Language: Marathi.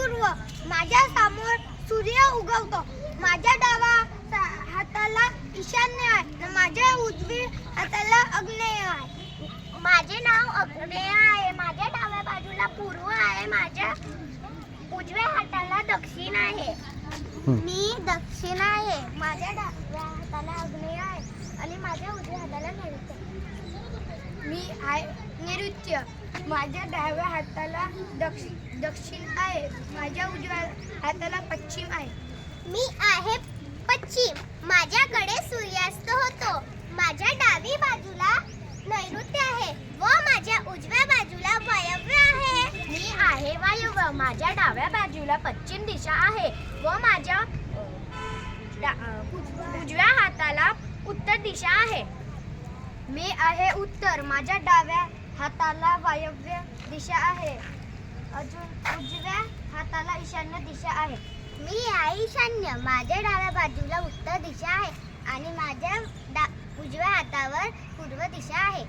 पूर्व. माझ्या समोर सूर्य उगवतो. माझ्या डावा हाताला ईशान्य आहे, माझ्या उजव्या हाताला आग्नेय आहे. माझे नाव आग्नेय आहे. माझ्या डाव्या बाजूला पूर्व आहे. माझ्या उजव्या हाताला दक्षिण आहे. मी दक्षिण आहे. माझ्या डाव्या हाताला आग्नेय आहे आणि माझ्या उजव्या हाताला नैऋत्य. मी आहे नैऋत्य. माझ्या डाव्या हाताला दक्षिण आहे. माझ्या उजव्या हाताला पश्चिम आहे. मी आहे पश्चिम. माझ्याकडे सूर्यास्त होतो. माझ्या डावी बाजूला नैऋत्य आहे व माझ्या उजव्या बाजूला वायव्य आहे. मी आहे वायव्य. माझ्या डाव्या बाजूला पश्चिम दिशा आहे व माझ्या उजव्या हाताला उत्तर दिशा आहे. मी आहे उत्तर. माझ्या डाव्या हाताला वायव्य दिशा आहे. उजव्या हाताला ईशान्य दिशा आहे. मी आहे ईशान्य. माझ्या डाव्या बाजूला उत्तर दिशा आहे आणि माझ्या उजव्या हातावर पूर्व दिशा आहे.